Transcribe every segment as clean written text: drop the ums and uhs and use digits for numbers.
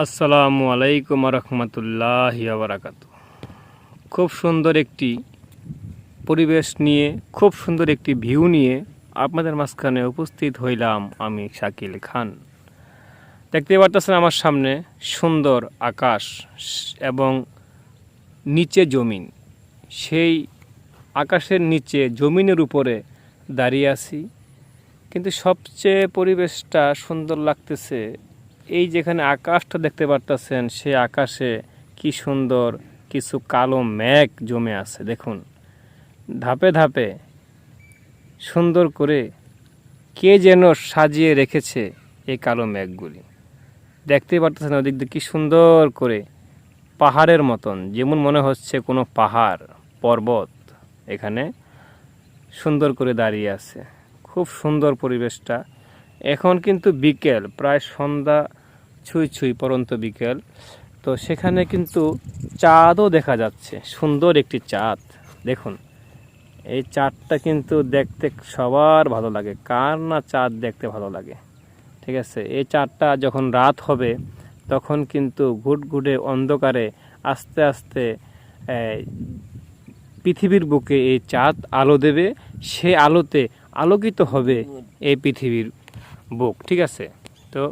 আসসালামু আলাইকুম রহমতুল্লাহি ওয়া বারাকাতুহু। খুব সুন্দর একটি পরিবেশ নিয়ে, খুব সুন্দর একটি ভিউ নিয়ে আপনাদের মাঝখানে উপস্থিত হইলাম আমি শাকিল খান। দেখতে পারতেছেন আমার সামনে সুন্দর আকাশ এবং নিচে জমিন। সেই আকাশের নিচে জমিনের উপরে দাঁড়িয়ে আছি, কিন্তু সবচেয়ে পরিবেশটা সুন্দর লাগতেছে এই যেখানে আকাশটা দেখতে পারতেছেন, সে আকাশে কি সুন্দর কিছু কালো মেঘ জমে আছে। দেখুন, ধাপে ধাপে সুন্দর করে কে যেন সাজিয়ে রেখেছে এই কালো মেঘগুলি। দেখতে পারতেছেন ওদিক দিয়ে কি সুন্দর করে পাহাড়ের মতন, যেমন মনে হচ্ছে কোনো পাহাড় পর্বত এখানে সুন্দর করে দাঁড়িয়ে আছে। খুব সুন্দর পরিবেশটা। এখন কিন্তু বিকেল, প্রায় সন্ধ্যা ছুঁই ছুঁই পরন্ত বিকেল। তো সেখানে কিন্তু চাঁদও দেখা যাচ্ছে, সুন্দর একটি চাঁদ। দেখুন, এই চাঁদটা কিন্তু দেখতে সবার ভালো লাগে, কার না চাঁদ দেখতে ভালো লাগে। ঠিক আছে, এই চাঁদটা যখন রাত হবে তখন কিন্তু ঘুটঘুটে অন্ধকারে আস্তে আস্তে পৃথিবীর বুকে এই চাঁদ আলো দেবে, সে আলোতে আলোকিত হবে এই পৃথিবীর বুক। ঠিক আছে, তো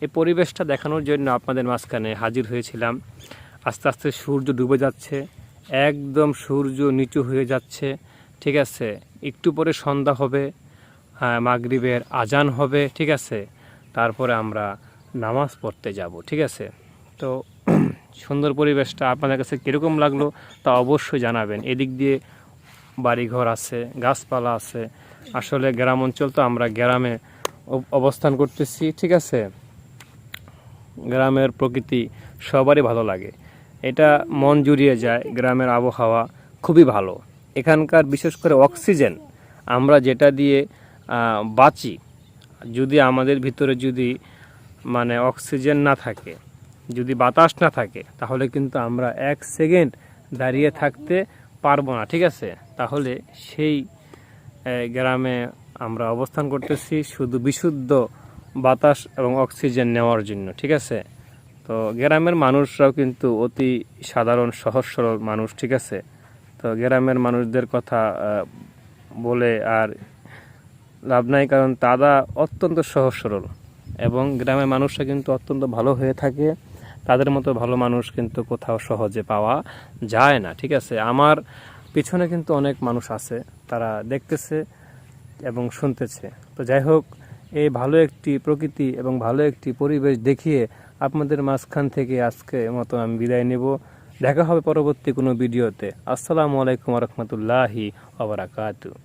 এই পরিবেশটা দেখানোর জন্য আপনাদের মাঝখানে হাজির হয়েছিলাম। আস্তে আস্তে সূর্য ডুবে যাচ্ছে, একদম সূর্য নিচু হয়ে যাচ্ছে। ঠিক আছে, একটু পরে সন্ধ্যা হবে, মাগরিবের আজান হবে। ঠিক আছে, তারপরে আমরা নামাজ পড়তে যাব। ঠিক আছে, তো সুন্দর পরিবেশটা আপনাদের কাছে কীরকম লাগলো তা অবশ্যই জানাবেন। এদিক দিয়ে বাড়িঘর আছে, গাছপালা আছে। আসলে গ্রাম অঞ্চল, তো আমরা গ্রামে অবস্থান করতেছি। ঠিক আছে, গ্রামের প্রকৃতি সবারই ভালো লাগে, এটা মন জুড়িয়ে যায়। গ্রামের আবহাওয়া খুবই ভালো। এখানকার বিশেষ করে অক্সিজেন, আমরা যেটা দিয়ে বাঁচি, যদি আমাদের ভিতরে যদি অক্সিজেন না থাকে, যদি বাতাস না থাকে, তাহলে কিন্তু আমরা এক সেকেন্ড দাঁড়িয়ে থাকতে পারবো না। ঠিক আছে, তাহলে সেই গ্রামে আমরা অবস্থান করতেছি শুধু বিশুদ্ধ বাতাস এবং অক্সিজেন নেওয়ার জন্য। ঠিক আছে, তো গ্রামের মানুষরাও কিন্তু অতি সাধারণ সহজ সরল মানুষ। ঠিক আছে, তো গ্রামের মানুষদের কথা বলে আর লাভ নাই, কারণ তারা অত্যন্ত সহজ সরল এবং গ্রামের মানুষরা কিন্তু অত্যন্ত ভালো হয়ে থাকে। তাদের মতো ভালো মানুষ কিন্তু কোথাও সহজে পাওয়া যায় না। ঠিক আছে, আমার পিছনে কিন্তু অনেক মানুষ আছে, তারা দেখতেছে এবং শুনতেছে। তো যাই হোক, এই ভালো একটি প্রকৃতি এবং ভালো একটি পরিবেশ দেখিয়ে আপনাদের মাঝখান থেকে আজকে মতো আমি বিদায় নেব। দেখা হবে পরবর্তী কোনো ভিডিওতে। আসসালামু আলাইকুম রহমতুল্লাহি ওয়া বারাকাতুহু।